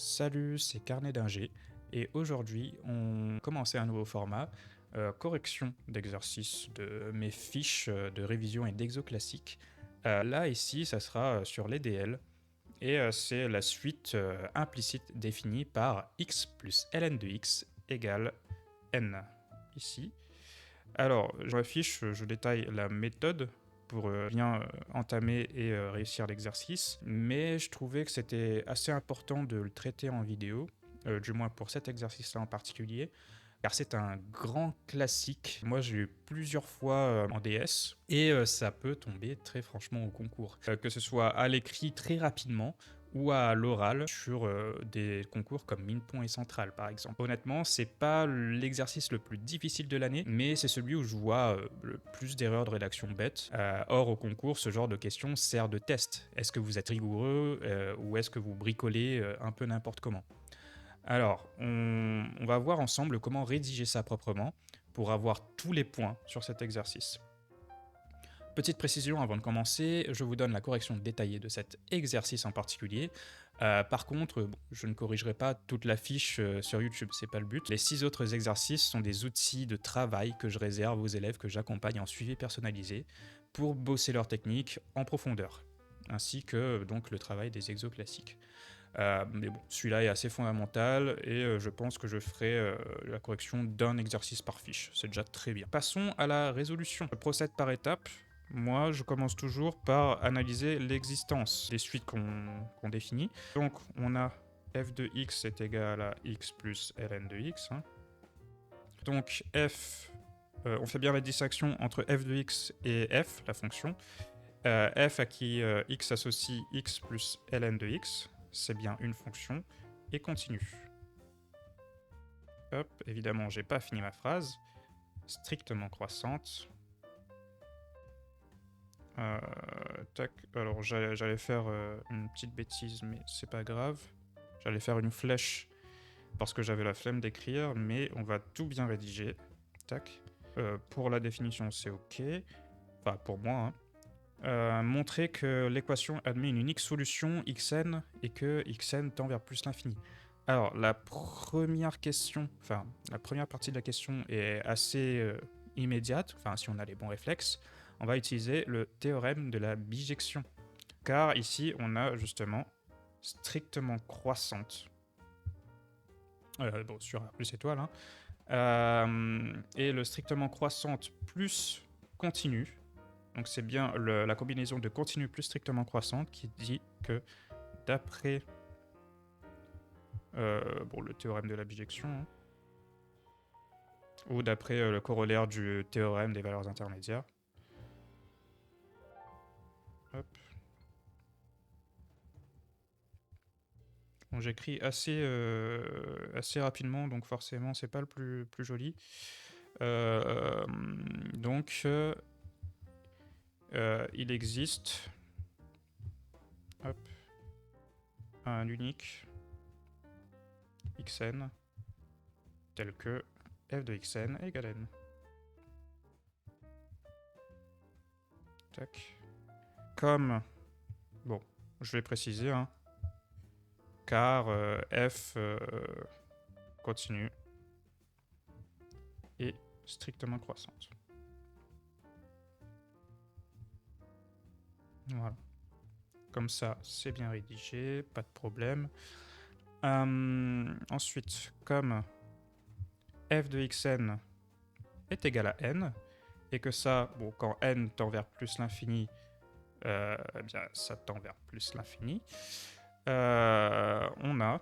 Salut, c'est Carnet d'Ingé et aujourd'hui on commençait un nouveau format, correction d'exercices de mes fiches de révision et d'exo classique. Là ici ça sera sur les DL et c'est la suite implicite définie par x plus ln de x égale n ici. Alors dans la fiche je détaille la méthode pour bien entamer et réussir l'exercice, mais je trouvais que c'était assez important de le traiter en vidéo, du moins pour cet exercice-là en particulier, car c'est un grand classique. Moi, j'ai eu plusieurs fois en DS, et ça peut tomber très franchement au concours. Que ce soit à l'écrit très rapidement, ou à l'oral sur des concours comme Minpon et Central par exemple. Honnêtement, c'est pas l'exercice le plus difficile de l'année, mais c'est celui où je vois le plus d'erreurs de rédaction bêtes. Or, au concours, ce genre de questions sert de test. Est-ce que vous êtes rigoureux ou est-ce que vous bricolez un peu n'importe comment? Alors, on va voir ensemble comment rédiger ça proprement pour avoir tous les points sur cet exercice. Petite précision avant de commencer, je vous donne la correction détaillée de cet exercice en particulier. Par contre, je ne corrigerai pas toute la fiche sur YouTube, c'est pas le but. Les 6 autres exercices sont des outils de travail que je réserve aux élèves que j'accompagne en suivi personnalisé pour bosser leur technique en profondeur, ainsi que donc le travail des exos classiques. Mais bon, celui-là est assez fondamental et je pense que je ferai la correction d'un exercice par fiche. C'est déjà très bien. Passons à la résolution. Je procède par étapes. Moi, je commence toujours par analyser l'existence des suites qu'on définit. Donc, on a f de x est égal à x plus ln de x. Hein. Donc, f, on fait bien la distinction entre f de x et f, la fonction. F à qui x associe x plus ln de x, c'est bien une fonction, et continue. Hop, évidemment, j'ai pas fini ma phrase. Strictement croissante. Tac, alors j'allais faire une petite bêtise, mais c'est pas grave. J'allais faire une flèche parce que j'avais la flemme d'écrire, mais on va tout bien rédiger. Tac. Pour la définition, c'est OK. Enfin, pour moi, hein. Montrer que l'équation admet une unique solution xn et que xn tend vers plus l'infini. Alors, la première partie de la question est assez immédiate, enfin si on a les bons réflexes. On va utiliser le théorème de la bijection, car ici on a justement strictement croissante, sur A plus étoile, hein. Et le strictement croissante plus continu. Donc c'est bien la combinaison de continu plus strictement croissante qui dit que d'après le théorème de la bijection, hein, ou d'après le corollaire du théorème des valeurs intermédiaires. Hop. Bon, j'écris assez rapidement, donc forcément c'est pas le plus joli. Il existe un unique xn tel que f de xn égale n. Tac. Comme, bon, je vais préciser, hein, car f continue est strictement croissante. Voilà. Comme ça, c'est bien rédigé, pas de problème. Ensuite, comme f de xn est égal à n, et que ça, bon, quand n tend vers plus l'infini, eh bien, ça tend vers plus l'infini, on a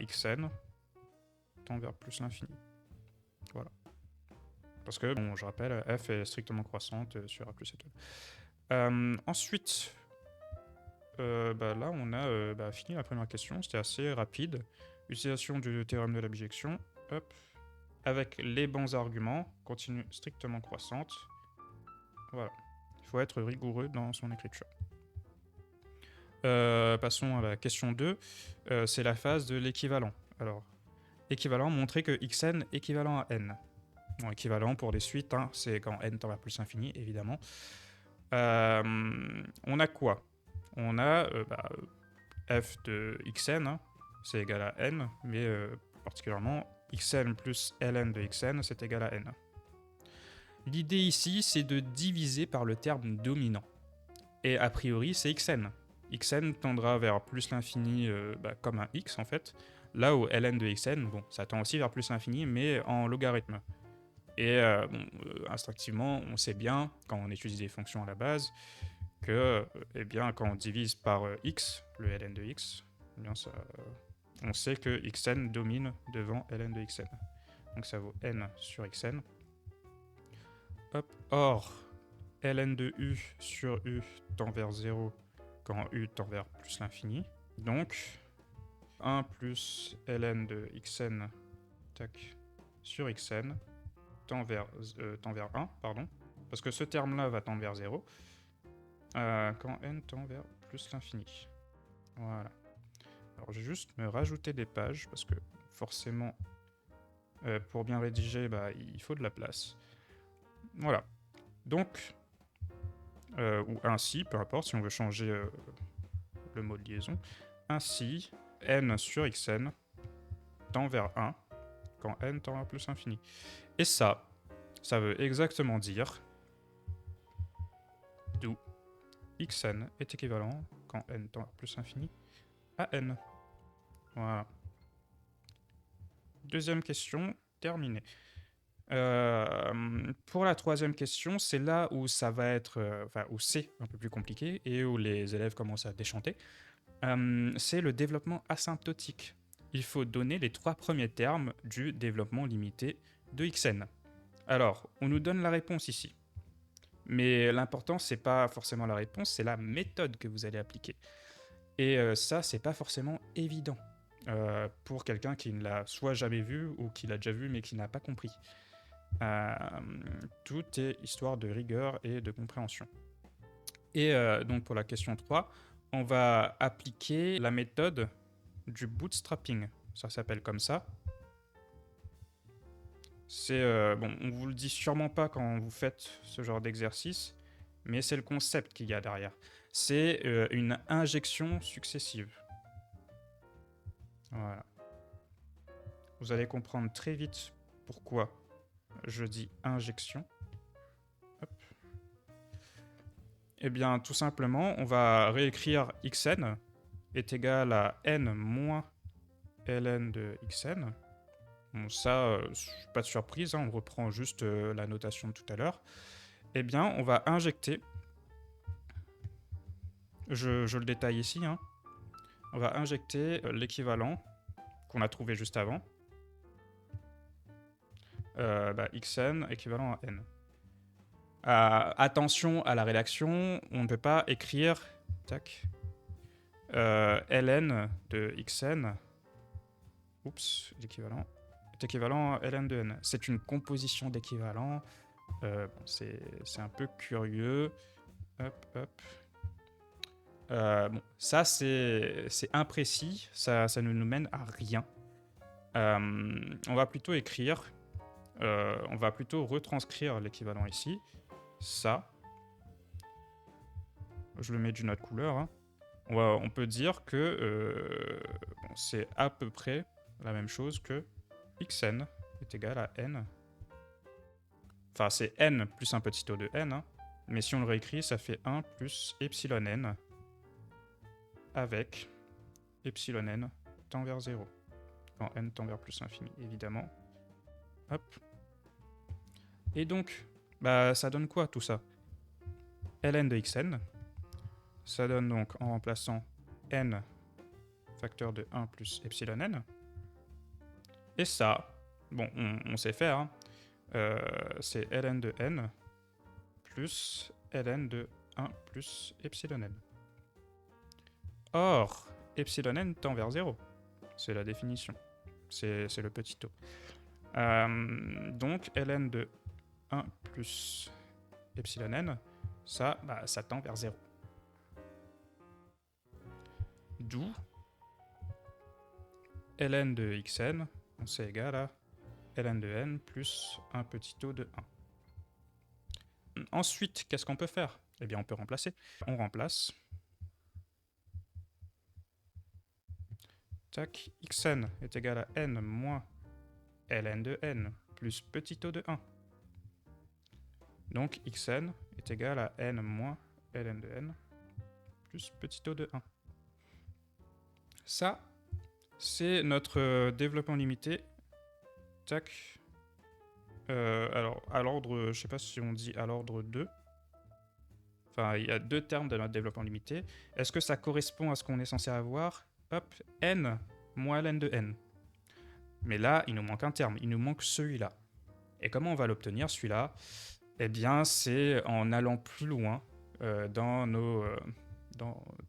xn tend vers plus l'infini. Voilà. Parce que, bon, je rappelle, f est strictement croissante sur A plus étoile. Ensuite, là, on a fini la première question. C'était assez rapide. Utilisation du théorème de la bijection. Hop. Avec les bons arguments, continue strictement croissante. Voilà. Il faut être rigoureux dans son écriture. Passons à la question 2. C'est la phase de l'équivalent. Alors, équivalent, montrer que xn est équivalent à n. Bon, équivalent pour les suites, hein, c'est quand n tend vers plus l'infini, évidemment. On a quoi? On a f de xn, hein, c'est égal à n, mais particulièrement xn plus ln de xn, c'est égal à n. L'idée ici, c'est de diviser par le terme dominant. Et a priori, c'est xn. Xn tendra vers plus l'infini comme un x en fait, là où ln de xn, bon, ça tend aussi vers plus l'infini, mais en logarithme. Et instinctivement, on sait bien, quand on étudie des fonctions à la base, que eh bien, quand on divise par x, le ln de x, eh bien, on sait que xn domine devant ln de xn. Donc ça vaut n sur xn. Hop. Or, ln de u sur u tend vers 0 quand u tend vers plus l'infini. Donc, 1 plus ln de xn tac, sur xn tend vers 1, pardon, parce que ce terme-là va tendre vers 0 quand n tend vers plus l'infini. Voilà. Alors, je vais juste me rajouter des pages, parce que forcément, pour bien rédiger, il faut de la place. Voilà. Donc, ou ainsi, peu importe, si on veut changer le mot de liaison, ainsi, n sur xn tend vers 1 quand n tend vers plus infini. Et ça veut exactement dire d'où xn est équivalent quand n tend vers plus infini à n. Voilà. Deuxième question, terminée. Pour la troisième question, c'est là où ça va être, où c'est un peu plus compliqué et où les élèves commencent à déchanter. C'est le développement asymptotique. Il faut donner les 3 premiers termes du développement limité de xn. Alors, on nous donne la réponse ici. Mais l'important, c'est pas forcément la réponse, c'est la méthode que vous allez appliquer. Et ça, c'est pas forcément évident pour quelqu'un qui ne l'a soit jamais vu ou qui l'a déjà vu mais qui n'a pas compris. Tout est histoire de rigueur et de compréhension. Et donc pour la question 3, on va appliquer la méthode du bootstrapping. Ça s'appelle comme ça. C'est bon, on vous le dit sûrement pas quand vous faites ce genre d'exercice, mais c'est le concept qu'il y a derrière. C'est une injection successive. Voilà. Vous allez comprendre très vite pourquoi je dis injection. Hop. Eh bien, tout simplement, on va réécrire xn est égal à n moins ln de xn. Bon, ça, pas de surprise, hein, on reprend juste la notation de tout à l'heure. Eh bien, on va injecter, je le détaille ici, hein, on va injecter l'équivalent qu'on a trouvé juste avant, xn équivalent à n. Attention à la rédaction, on ne peut pas écrire tac, ln de xn, l'équivalent est équivalent à ln de n. C'est une composition d'équivalents, c'est un peu curieux. Hop, hop. Bon, ça c'est imprécis, ça ne nous mène à rien. On va plutôt écrire, on va plutôt retranscrire l'équivalent ici. Ça, je le mets d'une autre couleur. Hein. On peut dire que c'est à peu près la même chose que xn est égal à n. Enfin, c'est n plus un petit o de n. Hein. Mais si on le réécrit, ça fait 1 plus epsilon n avec epsilon n tend vers 0. Quand n tend vers plus infini, évidemment. Hop. Et donc, ça donne quoi tout ça? Ln de xn. Ça donne donc, en remplaçant n facteur de 1 plus epsilon n. Et ça, bon, on sait faire, hein. C'est ln de n plus ln de 1 plus epsilon n. Or, epsilon n tend vers 0. C'est la définition. C'est le petit o. Donc, ln de 1 plus epsilon n, ça tend vers 0. D'où ln de xn, c'est égal à ln de n plus un petit o de 1. Ensuite, qu'est-ce qu'on peut faire? Eh bien, on peut remplacer. On remplace. tac, xn est égal à n moins ln de n plus petit o de 1. Donc xn est égal à n moins ln de n plus petit o de 1. Ça, c'est notre développement limité. Tac. Alors, à l'ordre, je sais pas si on dit à l'ordre 2. Enfin, il y a deux termes de notre développement limité. Est-ce que ça correspond à ce qu'on est censé avoir? Hop, n moins ln de n. Mais là, il nous manque un terme, il nous manque celui-là. Et comment on va l'obtenir, celui-là? Eh bien, c'est en allant plus loin dans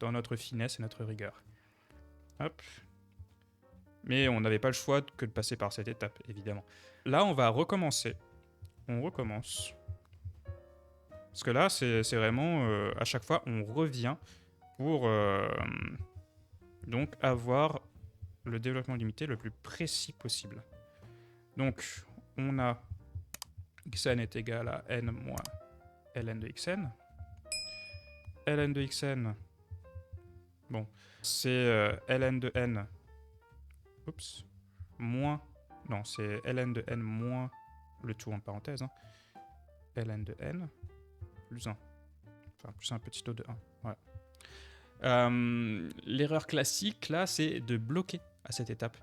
notre finesse et notre rigueur. Hop. Mais on n'avait pas le choix que de passer par cette étape, évidemment. Là, on va recommencer. On recommence. Parce que là, c'est vraiment... à chaque fois, on revient pour donc avoir le développement limité le plus précis possible. Donc, on a xn est égal à n moins ln de xn. ln de xn, bon, c'est ln de n, oups, moins, non, c'est ln de n moins le tout en parenthèse, hein, ln de n plus 1, enfin plus un petit o de 1, voilà. L'erreur classique, là, c'est de bloquer à cette étape.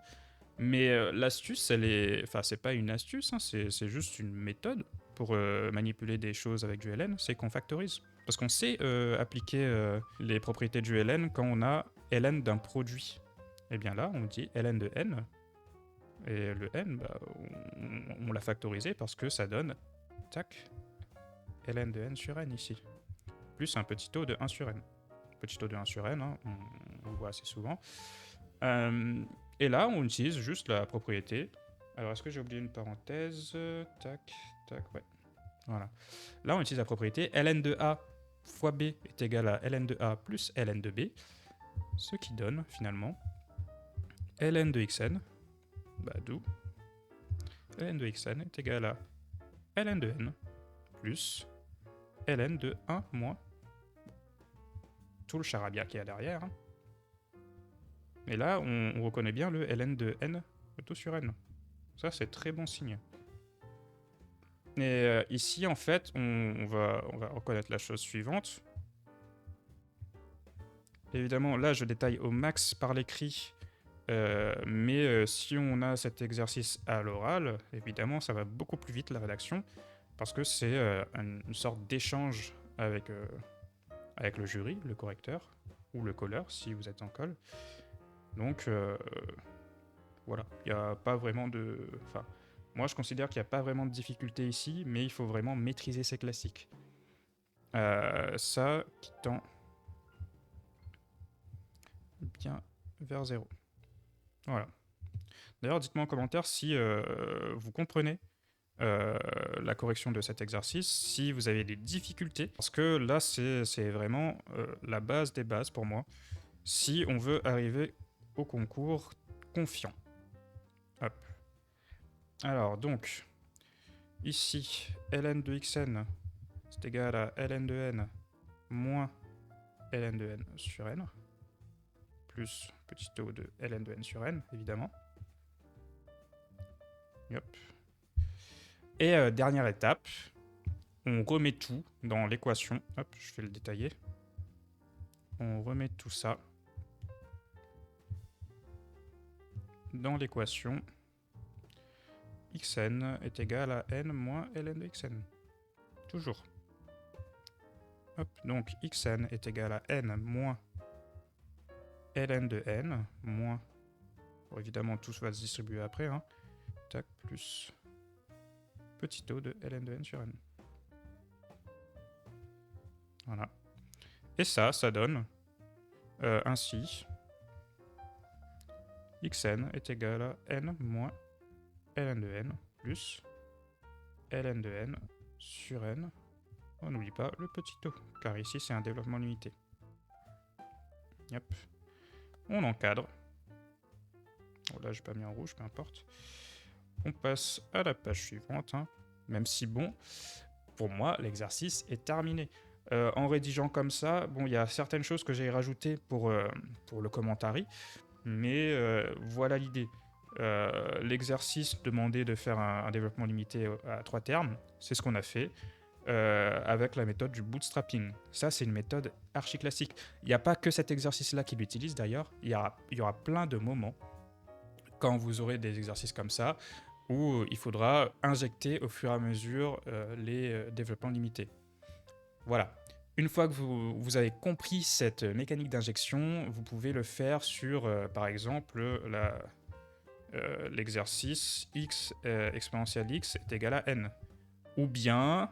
Mais l'astuce, elle est... Enfin, c'est pas une astuce, hein, c'est juste une méthode pour manipuler des choses avec du ln, c'est qu'on factorise. Parce qu'on sait appliquer les propriétés du ln quand on a ln d'un produit. Et bien là, on dit ln de n, et le n, bah, on l'a factorisé parce que ça donne, tac, ln de n sur n ici. Plus un petit o de 1 sur n. Petit o de 1 sur n, hein, on le voit assez souvent. Et là, on utilise juste la propriété. Alors, est-ce que j'ai oublié une parenthèse? Tac, tac, ouais. Voilà. Là, on utilise la propriété ln de a fois b est égal à ln de a plus ln de b, ce qui donne, finalement, ln de xn, bah, d'où ln de xn est égal à ln de n plus ln de 1 moins tout le charabia qu'il y a derrière, hein. Et là, on reconnaît bien le ln de n tout sur n. Ça, c'est très bon signe. Et ici, en fait, on va reconnaître la chose suivante. Évidemment, là, je détaille au max par l'écrit. Mais si on a cet exercice à l'oral, évidemment, ça va beaucoup plus vite, la rédaction. Parce que c'est une sorte d'échange avec le jury, le correcteur, ou le colleur, si vous êtes en colle. Donc, voilà, il n'y a pas vraiment de... Enfin, moi, je considère qu'il n'y a pas vraiment de difficulté ici, mais il faut vraiment maîtriser ces classiques. Ça qui tend bien vers 0. Voilà. D'ailleurs, dites-moi en commentaire si vous comprenez la correction de cet exercice, si vous avez des difficultés, parce que là, c'est vraiment la base des bases pour moi, si on veut arriver au concours confiant. Hop. Alors, donc, ici, ln de xn, c'est égal à ln de n moins ln de n sur n, plus petit o de ln de n sur n, évidemment. Hop. Et dernière étape, on remet tout dans l'équation. Hop, je vais le détailler. On remet tout ça dans l'équation xn est égal à n moins ln de xn. Toujours. Hop, donc xn est égal à n moins ln de n moins... Bon, évidemment, tout va se distribuer après. Hein. Tac, plus petit o de ln de n sur n. Voilà. Et ça donne ainsi xn est égal à n moins ln de n plus ln de n sur n. On n'oublie pas le petit o, car ici c'est un développement limité. Yep. On encadre. Bon, là j'ai pas mis en rouge, peu importe. On passe à la page suivante, hein. Même si bon, pour moi l'exercice est terminé. En rédigeant comme ça, bon, il y a certaines choses que j'ai rajoutées pour le commentary. mais voilà l'idée. L'exercice demandé de faire un développement limité à 3 termes, c'est ce qu'on a fait avec la méthode du bootstrapping. Ça, c'est une méthode archi classique. Il n'y a pas que cet exercice-là qui l'utilise d'ailleurs, il y aura plein de moments quand vous aurez des exercices comme ça où il faudra injecter au fur et à mesure les développements limités. Voilà. Une fois que vous avez compris cette mécanique d'injection, vous pouvez le faire sur, par exemple, l'exercice x exponentielle x est égal à n. Ou bien,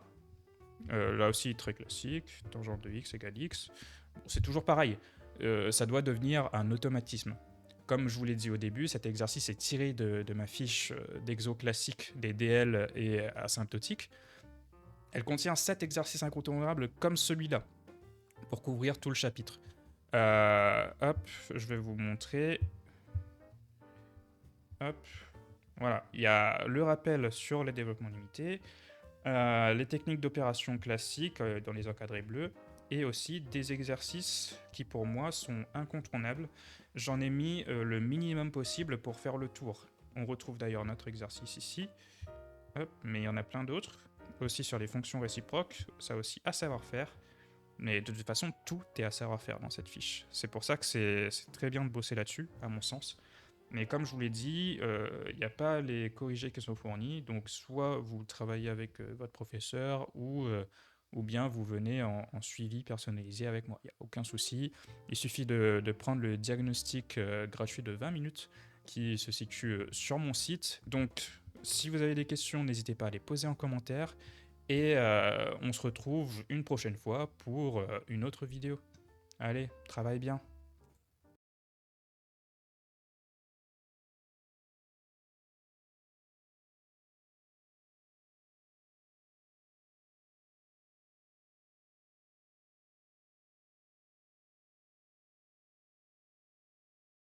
là aussi très classique, tangente de x égale x. Bon, c'est toujours pareil. Ça doit devenir un automatisme. Comme je vous l'ai dit au début, cet exercice est tiré de ma fiche d'exo classique des DL et asymptotiques. Elle contient 7 exercices incontournables comme celui-là, pour couvrir tout le chapitre. Hop, je vais vous montrer. Hop, voilà. Il y a le rappel sur les développements limités, les techniques d'opération classiques dans les encadrés bleus, et aussi des exercices qui pour moi sont incontournables. J'en ai mis le minimum possible pour faire le tour. On retrouve d'ailleurs notre exercice ici. Hop, mais il y en a plein d'autres. Aussi sur les fonctions réciproques, ça aussi à savoir faire. Mais de toute façon, tout est à savoir faire dans cette fiche. C'est pour ça que c'est très bien de bosser là-dessus, à mon sens. Mais comme je vous l'ai dit, il n'y a pas les corrigés qui sont fournis. Donc soit vous travaillez avec votre professeur ou bien vous venez en suivi personnalisé avec moi. Il n'y a aucun souci. Il suffit de prendre le diagnostic gratuit de 20 minutes qui se situe sur mon site. Donc si vous avez des questions, n'hésitez pas à les poser en commentaire. Et on se retrouve une prochaine fois pour une autre vidéo. Allez, travaille bien.